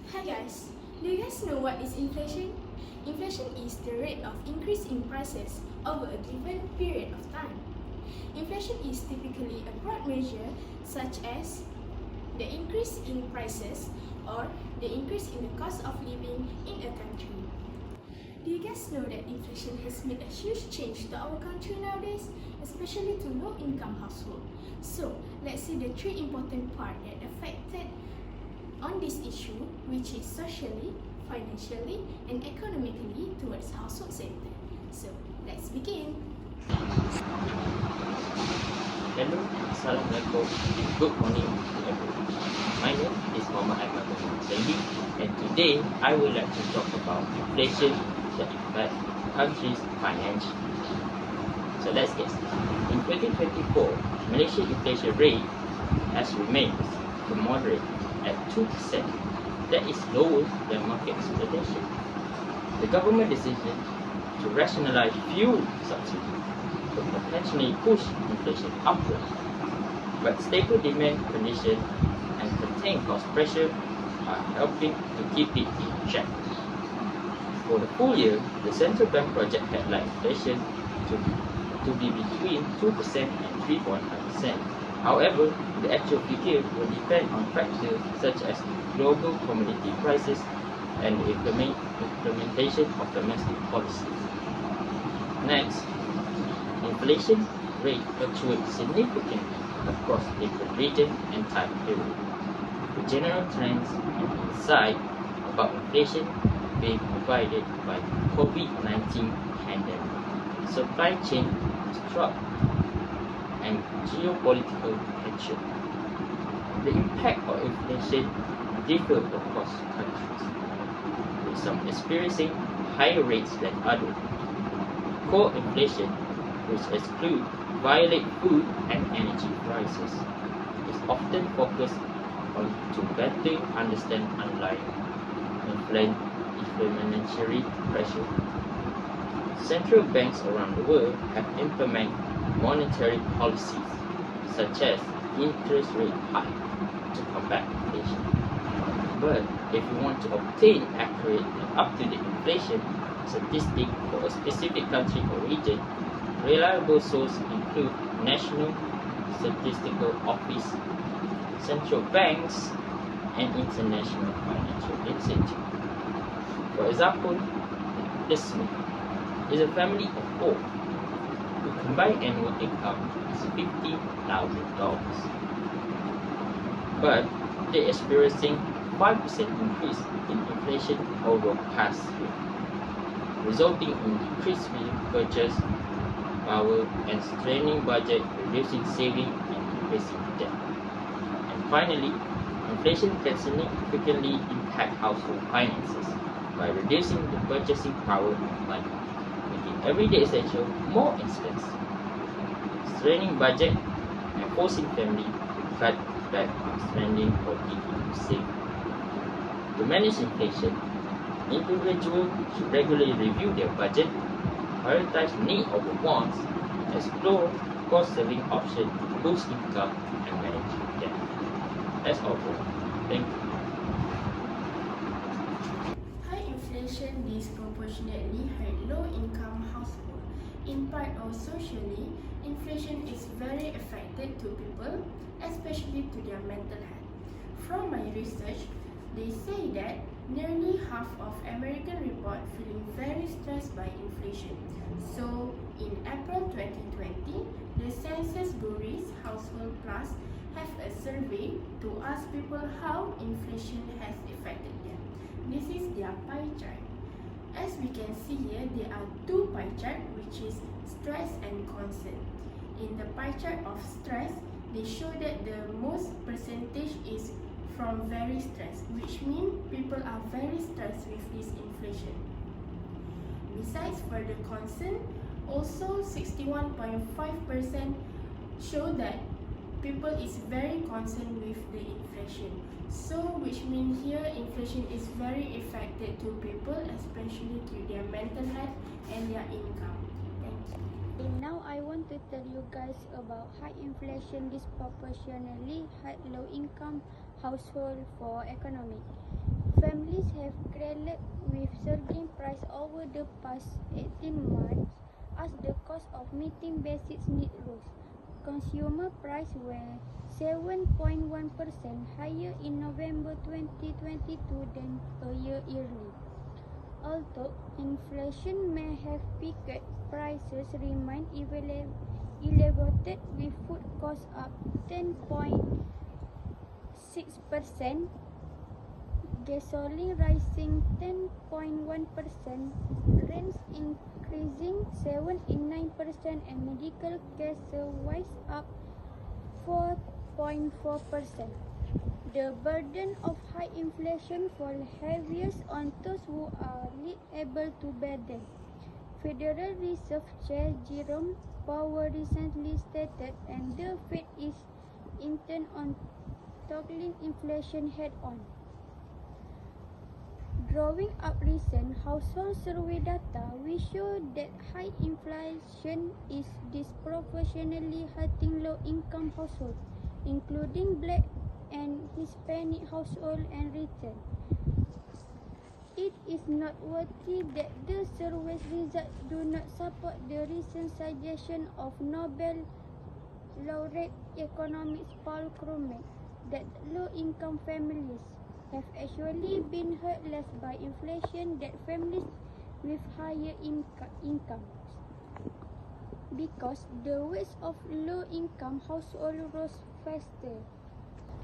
Hi guys, do you guys know what is inflation? Inflation is the rate of increase in prices over a given period of time. Inflation is typically a broad measure such as the increase in prices or the increase in the cost of living in a country. Do you guys know that inflation has made a huge change to our country nowadays, especially to low-income households? So, let's see the three important parts that affected on this issue, which is socially, financially, and economically towards household sector. So, let's begin. Hello, Assalamualaikum, good morning to everyone. My name is Muhammad Aiman Zaidi, and today I would like to talk about inflation that affects the country's finances. So let's get started. In 2024, Malaysia inflation rate has remained moderate at 2%. That is lower than market expectation. The government decision to rationalize fuel subsidies could potentially push inflation upward, but stable demand conditions and contained cost pressure are helping to keep it in check. For the full year, the central bank project headline inflation to be between 2% and 3.5%. However, the actual figure will depend on factors such as global commodity prices and the implementation of domestic policies. Next, inflation rate fluctuates significantly across different regions and time periods. The general trends and insight about inflation being provided by COVID-19 pandemic, supply chain disruption, and geopolitical tension. The impact of inflation differs across countries, with some experiencing higher rates than others. Core inflation, which excludes violate food and energy prices, is often focused on to better understand underlying inflationary pressure. Central banks around the world have implemented monetary policies such as interest rate hike to combat inflation. But if you want to obtain accurate and up-to-date inflation statistic for a specific country or region, reliable sources include National Statistical Office, central banks, and international financial institutions. For example, this Smith is a family of four whose combined annual income is $50,000. But they are experiencing 5% increase in inflation over past year, resulting in decreased purchase power and straining budget, reducing saving and increasing debt. And finally, inflation can significantly impact household finances by reducing the purchasing power of money, making everyday essentials more expensive, straining budget and forcing families to cut back on spending or even to save. To manage inflation, individuals should regularly review their budget, prioritize need over wants, explore cost-saving options to boost income and manage debt. That's all for me. Thank you. High inflation disproportionately hurt low-income households. In part or socially, inflation is very affected to people, especially to their mental health. From my research, they say that nearly half of American report feeling very stressed by inflation. So, in April 2020, the Census Bureau's Household Plus have a survey to ask people how inflation has affected them. This is their pie chart. As we can see here, there are two pie charts, which is stress and concern. In the pie chart of stress, they show that the most percentage is from very stressed, which means people are very stressed with this inflation. Besides further concern, also 61.5% show that people is very concerned with the inflation. So which means here inflation is very affected to people, especially to their mental health and their income. Thank you. And now I want to tell you guys about high inflation disproportionately hurt low income household for economic. families have grappled with surging price over the past 18 months as the cost of meeting basic needs rose. Consumer prices were 7.1% higher in November 2022 than a year earlier. Although inflation may have peaked, prices remain elevated, with food costs up 10.6%, gasoline rising 10.1%, rents increasing 7.9%, and medical care supplies up 4.4%. The burden of high inflation falls heaviest on those who are least able to bear them. Federal Reserve Chair Jerome Powell recently stated, and the Fed is intent on tackling inflation head-on. Drawing up recent household survey data, we show that high inflation is disproportionately hurting low-income households, including Black and Hispanic households and retail. It is noteworthy that the survey's results do not support the recent suggestion of Nobel laureate economist Paul Krugman that low-income families have actually been hurt less by inflation than families with higher incomes, because the wage of low-income households rose faster.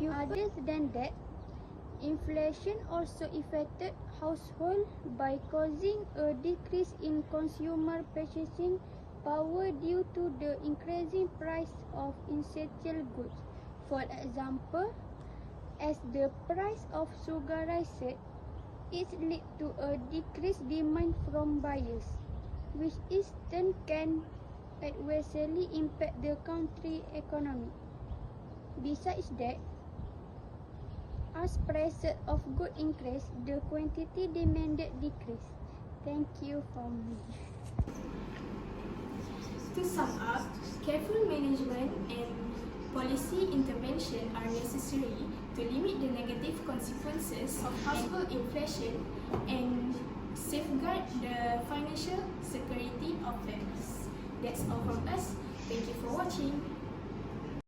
Other than that, inflation also affected households by causing a decrease in consumer purchasing power due to the increasing price of essential goods. For example, as the price of sugar rises, it leads to a decreased demand from buyers, which in turn can adversely impact the country's economy. Besides that, as prices of goods increase, the quantity demanded decrease. Thank you for me. To sum up, careful management and policy intervention are necessary to limit the negative consequences of household inflation and safeguard the financial security of families. That's all from us. Thank you for watching.